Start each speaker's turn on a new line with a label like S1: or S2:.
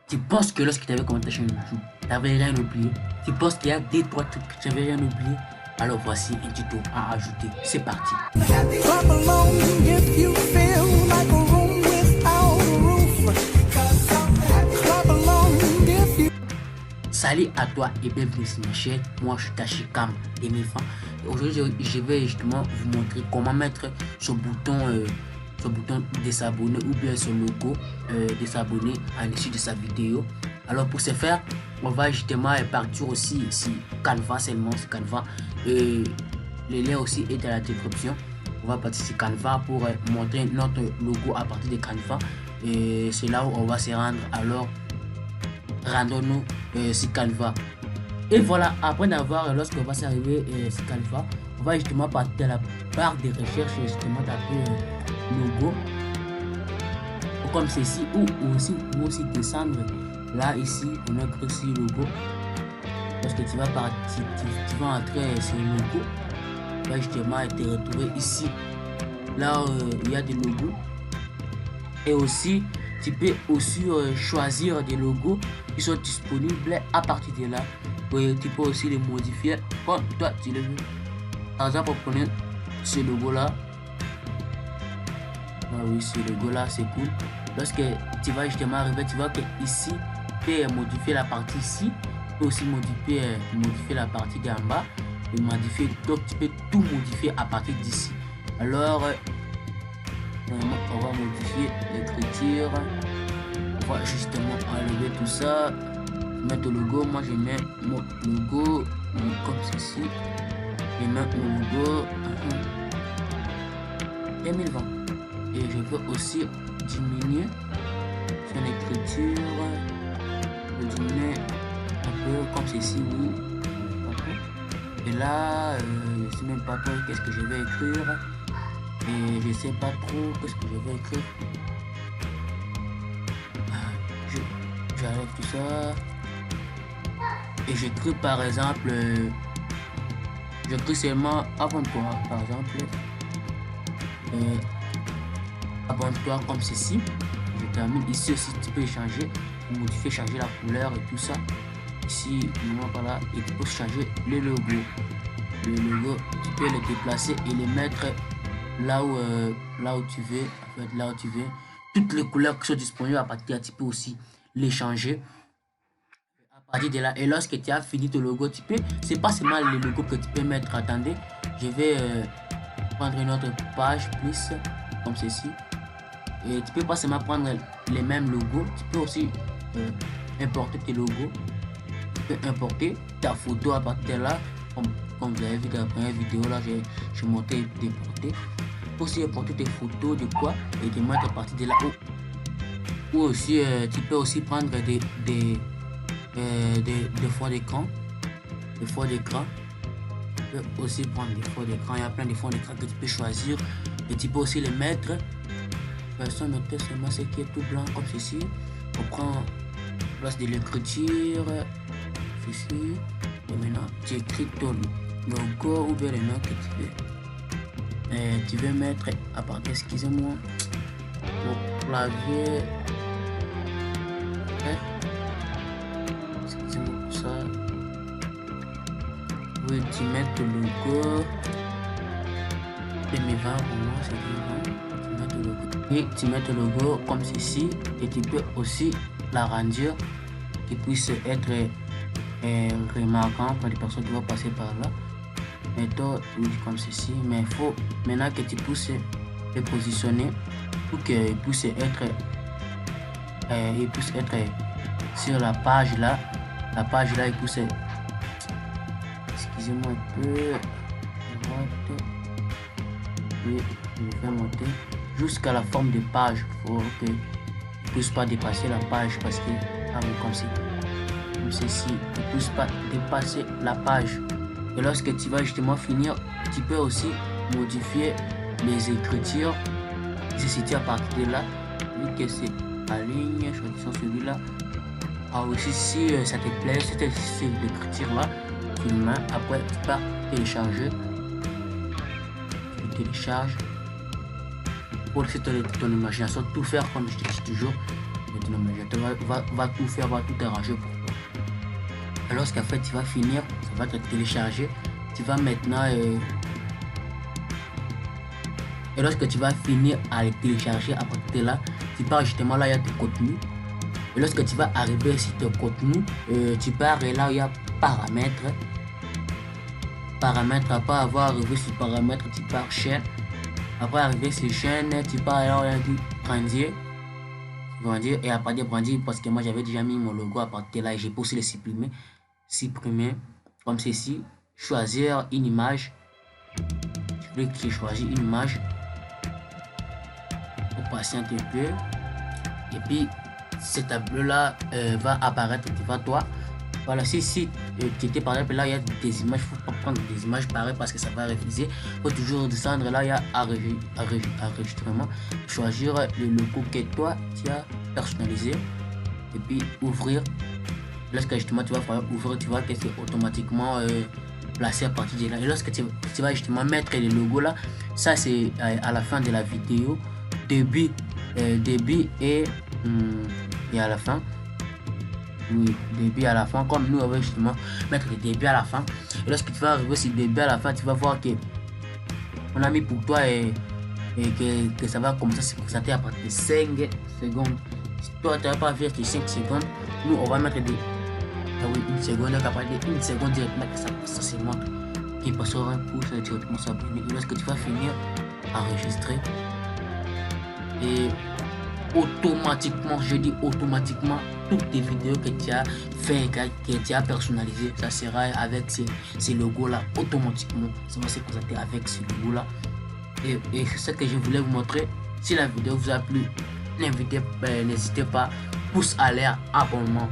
S1: Tu penses que lorsque tu avais commenté ta chaîne YouTube, tu n'avais rien oublié. Tu penses qu'il y a des trois trucs que tu n'avais rien oublié. Alors voici un tuto à ajouter. C'est parti. Salut à toi et bienvenue sur ma chaîne. Moi je suis Tachikam et Mifan. Aujourd'hui je vais justement vous montrer comment mettre ce bouton désabonner ou bien ce logo désabonner à l'issue de sa vidéo. Alors pour ce faire, on va justement partir aussi ici Canva, seulement sur Canva. Le lien aussi est dans la description. On va partir sur Canva pour montrer notre logo à partir de Canva. Et c'est là où on va se rendre. Alors rendons-nous sur Canva. Et voilà, après d'avoir, lorsqu'on va s'arriver sur Canva, on va justement partir de la barre de recherche justement taper logo comme ceci, ou aussi descendre là ici on a écrit ici logo. Lorsque tu vas partir, tu vas entrer sur le logo, tu vas justement te retrouver ici là où il y a des logos. Et aussi tu peux aussi choisir des logos qui sont disponibles à partir de là. Tu peux aussi les modifier comme toi tu le veux. Par exemple, prenez ce logo là. Ah oui, ce logo là c'est cool. Lorsque tu vas justement arriver, tu vois que ici tu peux modifier la partie ici, tu peux aussi modifier la partie d'en bas et modifier. Donc tu peux tout modifier à partir d'ici. Alors on va modifier l'écriture, on va justement enlever tout ça, mettre le logo. Moi je mets mon logo comme ceci, je mets mon logo 2020 et je veux aussi diminuer son écriture, je diminue un peu comme ceci, oui. Et là je sais même pas trop qu'est-ce que je vais écrire. Et je sais pas trop qu'est-ce que je vais écrire. J'enlève tout ça. Et j'écris par exemple. J'écris seulement abonne-toi par exemple. Abonne-toi comme ceci. Je termine ici aussi. Tu peux changer, modifier, changer la couleur et tout ça. Ici, voilà. Et tu peux changer le logo. Le logo, tu peux le déplacer et le mettre là où tu veux, en fait, là où tu veux. Toutes les couleurs qui sont disponibles à partir de là, tu peux aussi les changer à partir de là. Et lorsque tu as fini ton logo, tu peux, c'est pas seulement le logo que tu peux mettre. Attendez, je vais prendre une autre page plus comme ceci. Et tu peux pas seulement prendre les mêmes logos, tu peux aussi importer tes logos. Tu peux importer ta photo à partir de là, comme vous avez vu dans la première vidéo là, je montais des portées. Aussi importer des photos de quoi et de mettre à partir de là. Ou aussi tu peux aussi prendre des fonds d'écran. Des fonds d'écran. Tu peux aussi prendre des fonds d'écran. Il y a plein de fonds d'écran que tu peux choisir. Et tu peux aussi les mettre. Personne noter seulement ce qui est tout blanc comme ceci. On prend place de l'écriture. Ceci. Et maintenant tu écris ton logo ou bien le nom que tu veux. Tu veux mettre à partir, excusez-moi, mon clavier. Excusez-moi pour ça. Oui, tu mets le logo 2020 pour moi, c'est 2020. Tu mets le logo. Et tu mets le logo comme ceci. Et tu peux aussi l'arrondir qui puisse être remarquant pour les personnes qui vont passer par là. Méthode comme ceci, mais il faut maintenant que tu puisses le positionner pour qu'il puisse être sur la page là. La page là, il puisse, excusez-moi un peu, oui, je vais monter jusqu'à la forme de page pour que ne puisse pas dépasser la page, parce que comme ceci, il ne puisse pas dépasser la page. Et lorsque tu vas justement finir, tu peux aussi modifier les écritures. Si c'est à partir de là, vu que c'est en ligne, choisissons celui-là. Ah aussi, si ça te plaît, cette écriture là, tu le mets. Après tu pars télécharger. Tu télécharges pour laisser ton imagination tout faire comme je te dis toujours. va tout faire, va tout arranger pour toi. Et lorsqu'en fait tu vas finir, ça va te télécharger. Tu vas maintenant et lorsque tu vas finir à le télécharger, à partir de là, tu pars justement là, il y a tes contenus. Et lorsque tu vas arriver sur tes contenus, tu pars et là, il y a paramètres. Paramètres, après avoir arrivé sur paramètres, tu pars chaîne. Après arriver sur chaîne, tu pars là, il y a dit brandir. Et à partir de brandir, parce que moi j'avais déjà mis mon logo à partir de là et j'ai possible le supprimer. Supprimer comme ceci. Choisir une image. Je vais cliquer choisir une image. Patienter un peu et puis ce tableau là va apparaître devant toi. Voilà, si tu étais par exemple là, il y a des images, il faut pas prendre des images pareilles parce que ça va refuser. Il faut toujours descendre là, il y a enregistrement, choisir le logo que toi tu as personnalisé et puis ouvrir. Lorsque justement tu vas faire ouvrir, tu vois que c'est automatiquement placé à partir de là. Et lorsque tu vas justement mettre les logos là, ça c'est à la fin de la vidéo. Début et à la fin. Oui, début à la fin, comme nous on va justement mettre le début à la fin. Et lorsque tu vas arriver sur le début à la fin, tu vas voir que on a mis pour toi et que ça va commencer à se présenter à partir de 5 secondes. Si toi tu n'as pas vu les 5 secondes, nous on va mettre des une seconde, donc à partir de 1 seconde directement que ça se montre qui passera un pouce directement s'abonner. Et lorsque tu vas finir enregistrer, et automatiquement, je dis automatiquement, toutes tes vidéos que tu as fait, que tu as personnalisé, ça sera avec ces logos là, automatiquement, ça va se présenter avec ce logo là. Et c'est ce que je voulais vous montrer. Si la vidéo vous a plu, n'hésitez pas, pouce à l'air, abonnement.